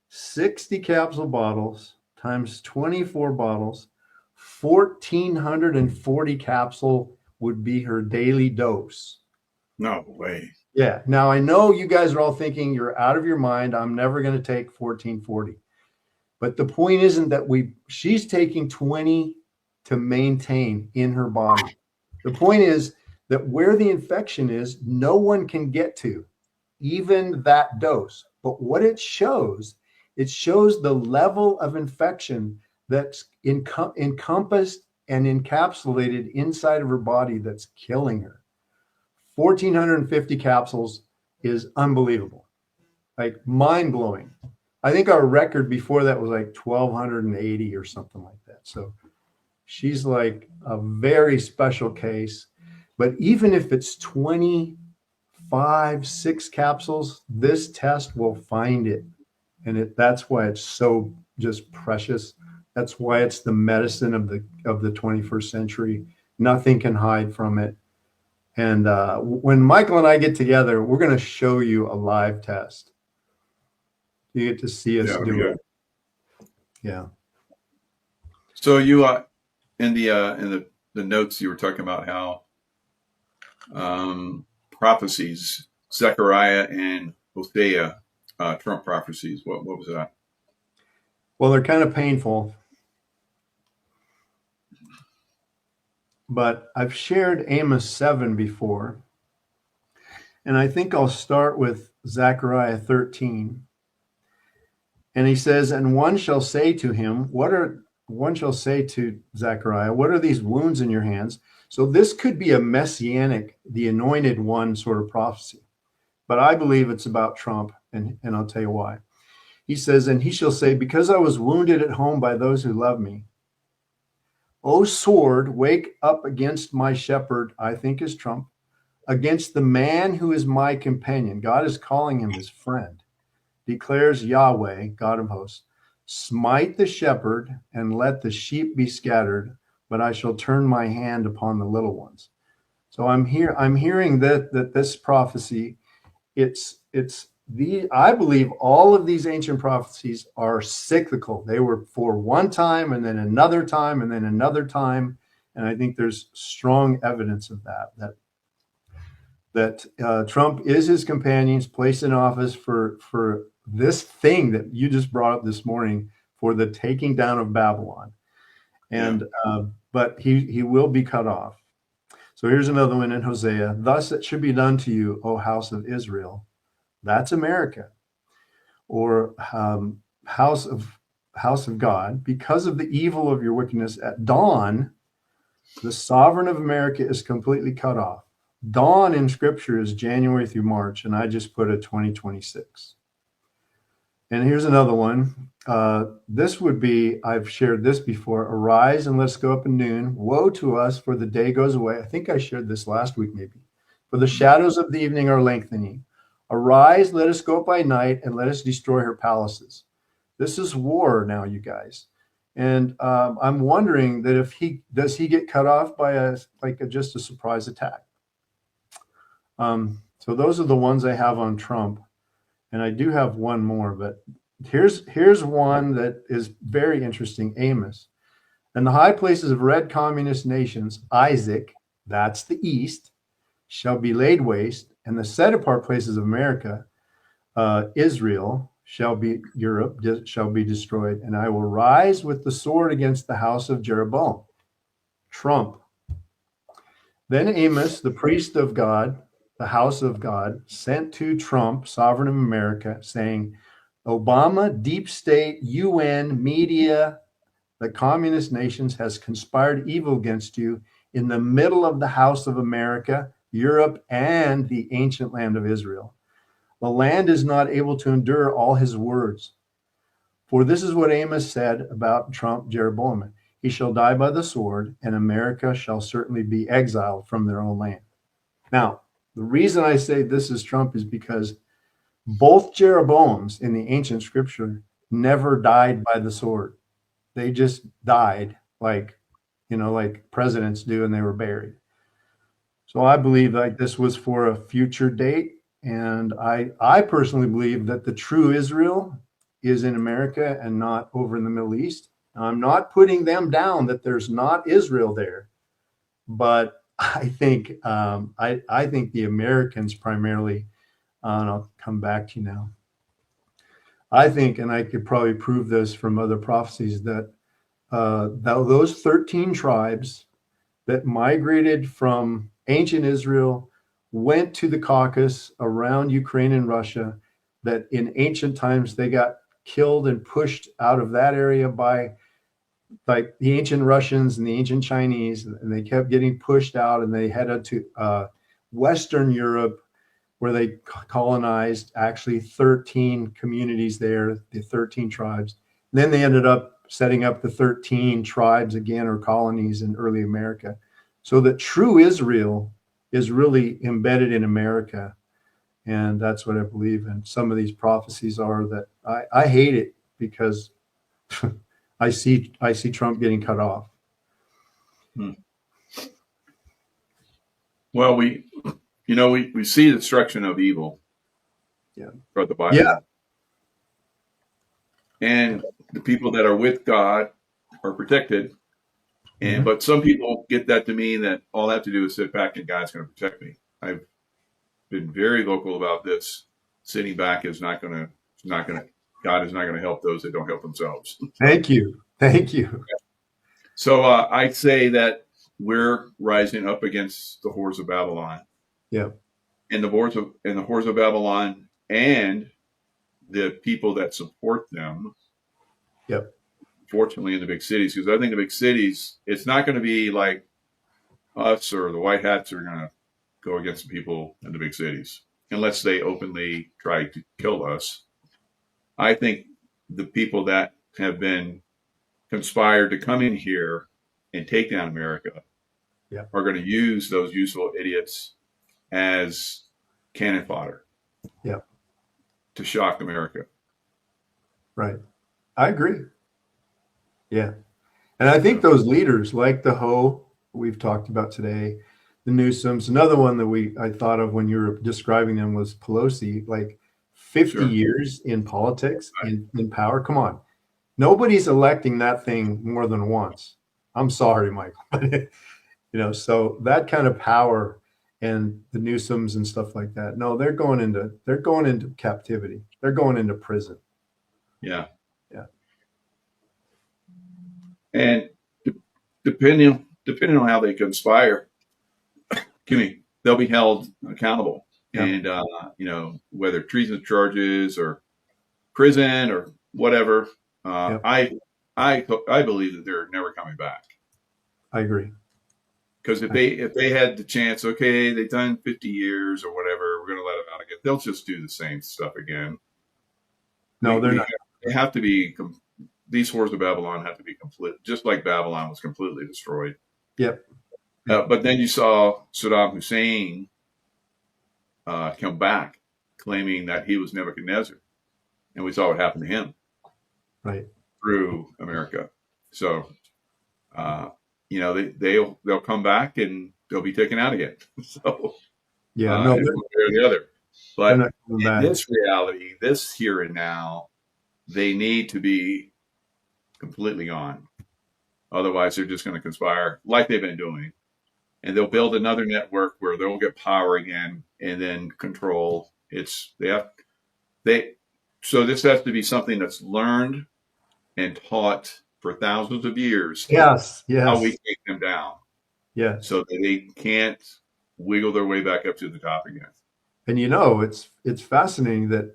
Speaker 2: 60 capsule bottles times 24 bottles, 1,440 capsule would be her daily dose.
Speaker 1: No way.
Speaker 2: Yeah. Now, I know you guys are all thinking you're out of your mind. I'm never going to take 1,440. But the point isn't that she's taking 20 to maintain in her body. The point is that where the infection is, no one can get to, even that dose. But what it shows the level of infection that's encompassed and encapsulated inside of her body that's killing her. 1,450 capsules is unbelievable, like mind-blowing. I think our record before that was like 1,280 or something like that. So she's like a very special case. But even if it's 25, 6 capsules, this test will find it. And that's why it's so just precious. That's why it's the medicine of the 21st century. Nothing can hide from it. And when Michael and I get together, we're going to show you a live test. You get to see us do it. Yeah.
Speaker 1: So you in the notes you were talking about how prophecies, Zechariah and Hosea, Trump prophecies. What was that?
Speaker 2: Well, they're kind of painful. But I've shared Amos 7 before. And I think I'll start with Zechariah 13. And he says, and one shall say to him, one shall say to Zechariah, what are these wounds in your hands? So this could be a messianic, the anointed one sort of prophecy. But I believe it's about Trump, and I'll tell you why. He says, and he shall say, because I was wounded at home by those who love me. O sword, wake up against my shepherd, I think is Trump, against the man who is my companion. God is calling him his friend. Declares Yahweh, God of hosts, smite the shepherd and let the sheep be scattered, but I shall turn my hand upon the little ones. So I'm hearing that this prophecy, I believe all of these ancient prophecies are cyclical. They were for one time and then another time and then another time. And I think there's strong evidence of that Trump is his companions placed in office for this thing that you just brought up this morning, for the taking down of Babylon. And but he will be cut off. So here's another one in Hosea. Thus it should be done to you, O house of Israel. That's America. Or house of God, because of the evil of your wickedness at dawn, the sovereign of America is completely cut off. Dawn in scripture is January through March, and I just put a 2026. And here's another one. This would be, I've shared this before. Arise and let's go up at noon. Woe to us, for the day goes away. I think I shared this last week, maybe. For the shadows of the evening are lengthening. Arise, let us go up by night, and let us destroy her palaces. This is war now, you guys. And I'm wondering that if does he get cut off by just a surprise attack? So those are the ones I have on Trump. And I do have one more, but here's one that is very interesting. Amos. And the high places of red communist nations, Isaac, that's the east, shall be laid waste, and the set apart places of America, Israel, Europe shall be destroyed, and I will rise with the sword against the house of Jeroboam. Trump. Then Amos, the priest of God, the house of God, sent to Trump, sovereign of America, saying, Obama, deep state, UN, media, the communist nations has conspired evil against you in the middle of the house of America, Europe, and the ancient land of Israel. The land is not able to endure all his words. For this is what Amos said about Trump, Jeroboam. He shall die by the sword, and America shall certainly be exiled from their own land. Now, the reason I say this is Trump is because both Jeroboams in the ancient scripture never died by the sword. They just died like presidents do, and they were buried. So I believe like this was for a future date. And I personally believe that the true Israel is in America and not over in the Middle East. Now, I'm not putting them down that there's not Israel there, but I think I think the Americans primarily, and I'll come back to you now. I think, and I could probably prove this from other prophecies, that those 13 tribes that migrated from ancient Israel went to the Caucasus around Ukraine and Russia, that in ancient times they got killed and pushed out of that area by like the ancient Russians and the ancient Chinese, and they kept getting pushed out, and they headed to Western Europe, where they colonized actually 13 communities there, the 13 tribes. And then they ended up setting up the 13 tribes again, or colonies in early America. So that true Israel is really embedded in America. And that's what I believe. And some of these prophecies are that I hate it because I see Trump getting cut off.
Speaker 1: Well, we see the destruction of evil. Throughout the Bible.
Speaker 2: Yeah.
Speaker 1: And the people that are with God are protected. And but some people get that to mean that all I have to do is sit back and God's going to protect me. I've been very vocal about this. Sitting back is not going to. God is not going to help those that don't help themselves.
Speaker 2: Thank you.
Speaker 1: So I'd say that we're rising up against the hordes of Babylon.
Speaker 2: Yeah.
Speaker 1: And the hordes of Babylon and the people that support them.
Speaker 2: Yep.
Speaker 1: Fortunately, in the big cities, because I think the big cities, it's not going to be like us or the white hats are going to go against the people in the big cities unless they openly try to kill us. I think the people that have been conspired to come in here and take down America are going to use those useful idiots as cannon fodder to shock America.
Speaker 2: Right. I agree. Yeah. And I think those leaders like the Ho we've talked about today, the Newsoms. Another one that I thought of when you were describing them was Pelosi. Like 50
Speaker 1: Sure.
Speaker 2: years in politics, in power. Come on, nobody's electing that thing more than once. I'm sorry, Michael, but so that kind of power and the Newsoms and stuff like that. No, they're going into captivity. They're going into prison.
Speaker 1: Yeah.
Speaker 2: Yeah.
Speaker 1: And depending on how they conspire, they'll be held accountable.
Speaker 2: Yeah.
Speaker 1: And whether treason charges or prison or whatever, I believe that they're never coming back.
Speaker 2: I agree.
Speaker 1: Because if they had the chance, okay, they've done 50 years or whatever, we're going to let them out again. They'll just do the same stuff again.
Speaker 2: No, they're not.
Speaker 1: They have to be. These whores of Babylon have to be complete, just like Babylon was completely destroyed.
Speaker 2: Yep.
Speaker 1: But then you saw Saddam Hussein come back, claiming that he was Nebuchadnezzar, and we saw what happened to him,
Speaker 2: right,
Speaker 1: through America. So, they'll come back and they'll be taken out again. So,
Speaker 2: yeah,
Speaker 1: one way or the other. But in this reality, this here and now, they need to be completely gone. Otherwise, they're just going to conspire like they've been doing. And they'll build another network where they'll get power again and then control. So this has to be something that's learned and taught for thousands of years.
Speaker 2: Yes.
Speaker 1: How we take them down.
Speaker 2: Yes.
Speaker 1: So that they can't wiggle their way back up to the top again.
Speaker 2: And it's fascinating that,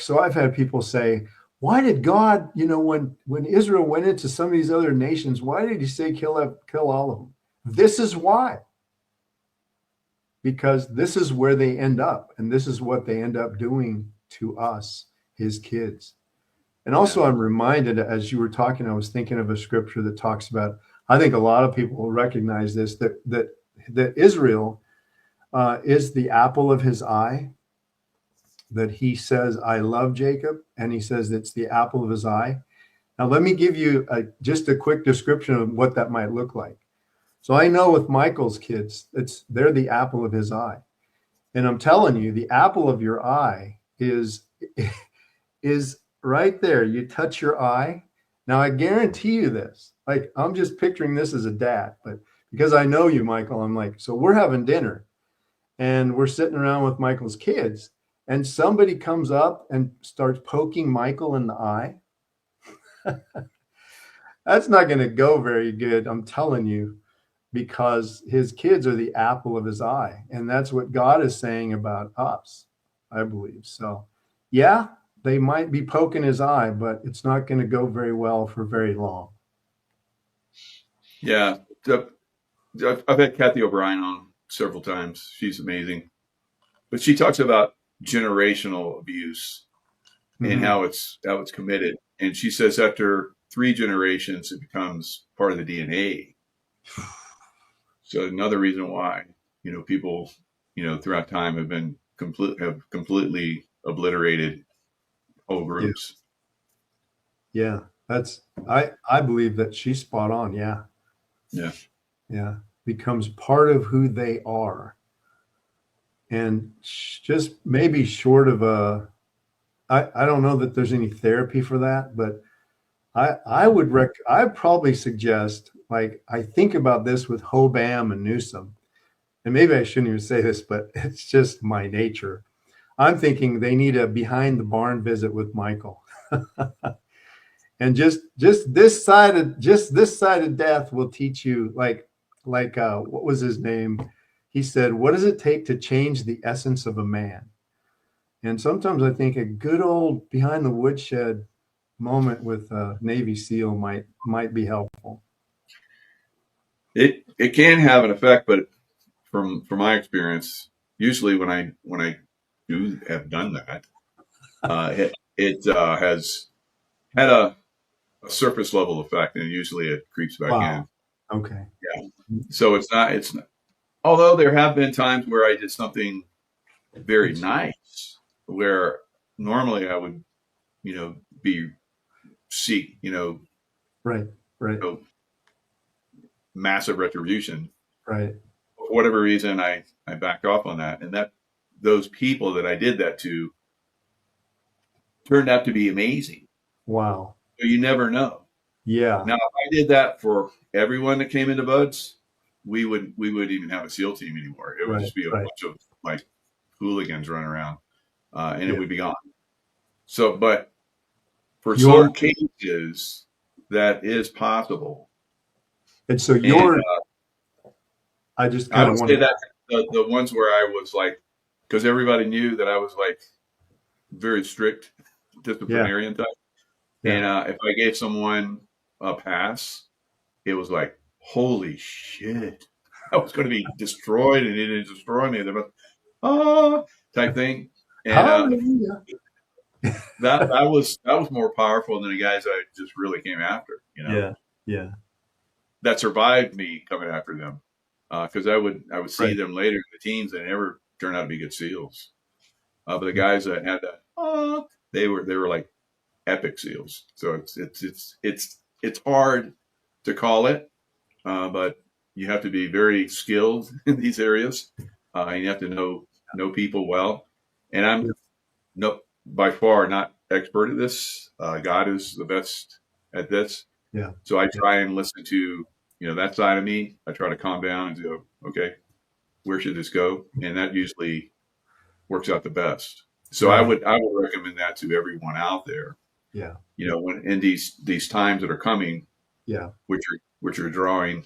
Speaker 2: so I've had people say, why did God, when Israel went into some of these other nations, why did he say kill all of them? This is why. Because this is where they end up, and this is what they end up doing to us, his kids. And also, I'm reminded, as you were talking, I was thinking of a scripture that talks about, I think a lot of people will recognize this, that Israel is the apple of his eye, that he says, I love Jacob, and he says it's the apple of his eye. Now, let me give you just a quick description of what that might look like. So I know with Michael's kids, they're the apple of his eye. And I'm telling you, the apple of your eye is right there. You touch your eye. Now, I guarantee you this. I'm just picturing this as a dad, but because I know you, Michael, I'm like, so we're having dinner and we're sitting around with Michael's kids, and somebody comes up and starts poking Michael in the eye. That's not going to go very good, I'm telling you, because his kids are the apple of his eye. And that's what God is saying about us, I believe. So, yeah, they might be poking his eye, but it's not going to go very well for very long.
Speaker 1: Yeah. I've had Kathy O'Brien on several times. She's amazing. But she talks about generational abuse and how it's committed. And she says after 3 generations, it becomes part of the DNA. So another reason why, people, throughout time have been completely obliterated whole groups.
Speaker 2: Yeah. I believe that she's spot on. Yeah.
Speaker 1: Yeah.
Speaker 2: Yeah. Becomes part of who they are. And just maybe short of I don't know that there's any therapy for that, but I'd probably suggest, I think about this with Hobam and Newsom, and maybe I shouldn't even say this, but it's just my nature. I'm thinking they need a behind the barn visit with Michael. And just this side of death will teach you, what was his name? He said, what does it take to change the essence of a man? And sometimes I think a good old behind the woodshed moment with a Navy SEAL might be helpful.
Speaker 1: It can have an effect, but from my experience, usually when I do have done that, it has had a surface level effect, and usually it creeps back in.
Speaker 2: Okay.
Speaker 1: Yeah. So it's not. Although there have been times where I did something very nice, where normally I would, seek,
Speaker 2: right,
Speaker 1: massive retribution.
Speaker 2: Right.
Speaker 1: for whatever reason, I backed off on that. And that those people that I did that to turned out to be amazing.
Speaker 2: Wow.
Speaker 1: So you never know.
Speaker 2: Yeah.
Speaker 1: Now, if I did that for everyone that came into Buds, we wouldn't even have a SEAL team anymore. It would just be a bunch of like hooligans running around, and it would be gone. So, but for some cases, that is possible.
Speaker 2: And so I just kind of
Speaker 1: want to say that the ones where I was like, because everybody knew that I was like very strict disciplinarian type. And if I gave someone a pass, it was like, holy shit, I was going to be destroyed, and it didn't destroy me. Type thing. And that was more powerful than the guys I just really came after. You know?
Speaker 2: Yeah.
Speaker 1: That survived me coming after them, because I would see them later in the teams, and they never turned out to be good SEALs. But the guys that had that, they were like epic SEALs. So it's hard to call it, but you have to be very skilled in these areas, and you have to know people well. And I'm by far not expert at this. God is the best at this.
Speaker 2: Yeah.
Speaker 1: So I try and listen to that side of me. I try to calm down and go, okay, where should this go? And that usually works out the best. So I would recommend that to everyone out there.
Speaker 2: Yeah.
Speaker 1: When in these times that are coming, which are drawing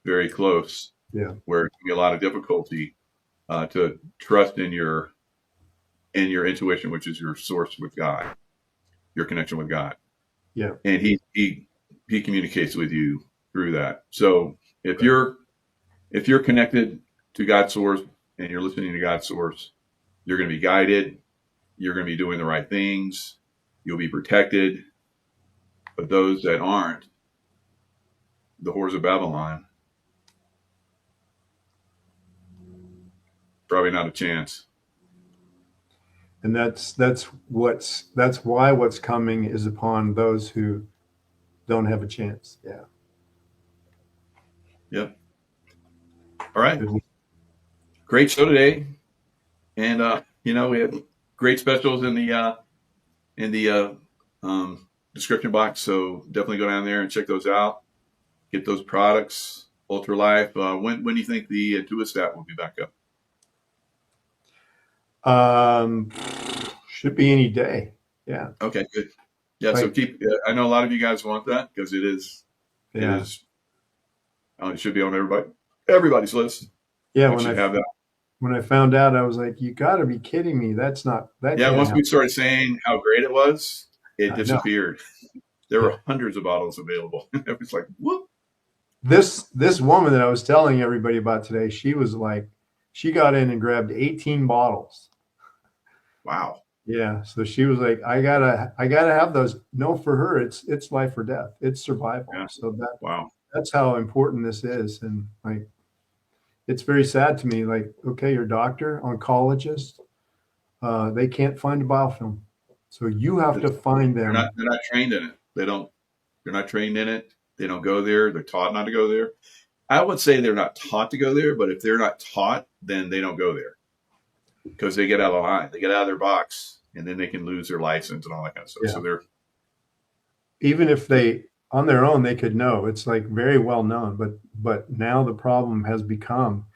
Speaker 1: very close, where it can be a lot of difficulty to trust in your intuition, which is your source with God, your connection with God.
Speaker 2: Yeah.
Speaker 1: And he communicates with you through that. So if you're connected to God's source and you're listening to God's source, you're going to be guided. You're going to be doing the right things. You'll be protected. But those that aren't, the whores of Babylon, probably not a chance.
Speaker 2: And that's why what's coming is upon those who don't have a chance. Yeah.
Speaker 1: Yep. All right. Great show today. And we had great specials in the description box. So definitely go down there and check those out. Get those products. Ultralife. When do you think the Intuistat will be back
Speaker 2: up? Should be any day. Yeah.
Speaker 1: Okay, good. Yeah. So I know a lot of you guys want that because it is. It should be on everybody's list.
Speaker 2: Yeah. When I found out, I was like, you got to be kidding me. That's not that.
Speaker 1: Yeah. Once we started saying how great it was, it disappeared. There were hundreds of bottles available. It was like, whoop.
Speaker 2: This woman that I was telling everybody about today, she was like, she got in and grabbed 18 bottles.
Speaker 1: Wow.
Speaker 2: Yeah. So she was like, I gotta have those. No, for her, it's life or death. It's survival. Yeah. So that's how important this is. And like, it's very sad to me. Like, okay, your doctor, oncologist, they can't find a biofilm. So you have to find them.
Speaker 1: They're not trained in it. They're not trained in it. They don't go there. They're taught not to go there. I would say they're not taught to go there, but if they're not taught, then they don't go there because they get out of line. They get out of their box, and then they can lose their license and all that kind of stuff. Yeah. So they're
Speaker 2: even if they on their own they could know. It's like very well known, but now the problem has become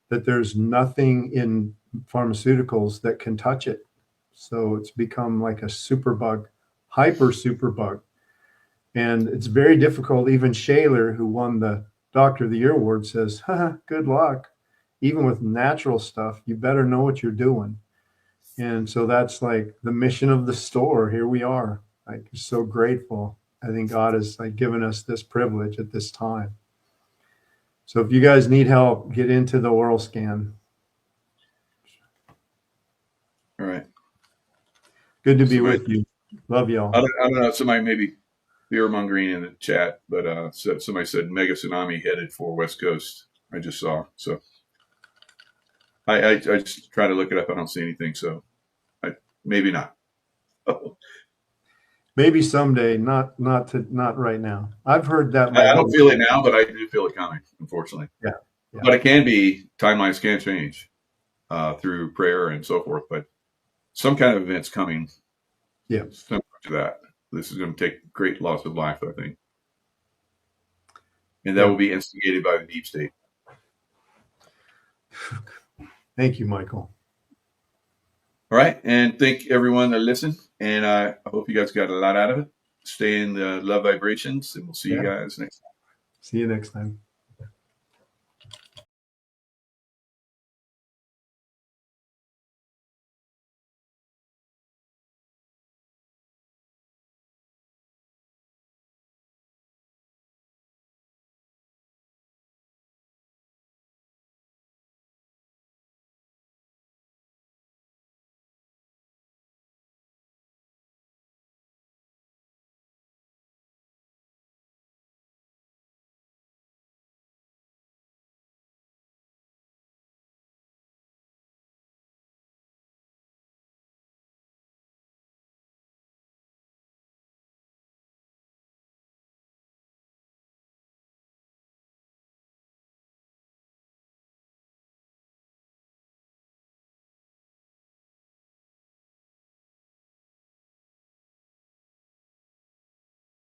Speaker 2: that there's nothing in pharmaceuticals that can touch it. So it's become like a superbug, hyper superbug. And it's very difficult. Even Shaler, who won the Doctor of the Year award, says, good luck. Even with natural stuff, you better know what you're doing. And so that's like the mission of the store. Here we are. Like, so grateful. I think God has like given us this privilege at this time. So if you guys need help, get into the oral scan.
Speaker 1: All right.
Speaker 2: Good to be with you. Love y'all.
Speaker 1: I don't know. Somebody maybe fear mongering in the chat, but somebody said mega tsunami headed for West Coast. I just saw. So I just try to look it up. I don't see anything. So maybe not.
Speaker 2: Maybe someday, not right now. I've heard that.
Speaker 1: I don't feel it now, but I do feel it coming, unfortunately. But it can be, timelines can change through prayer and so forth. But some kind of event's coming.
Speaker 2: Yeah.
Speaker 1: Similar to that. This is going to take great loss of life, I think. And that will be instigated by the deep state.
Speaker 2: Thank you, Michael.
Speaker 1: All right. And thank everyone that listened. And I hope you guys got a lot out of it. Stay in the love vibrations, and we'll see you guys next time.
Speaker 2: See you next time.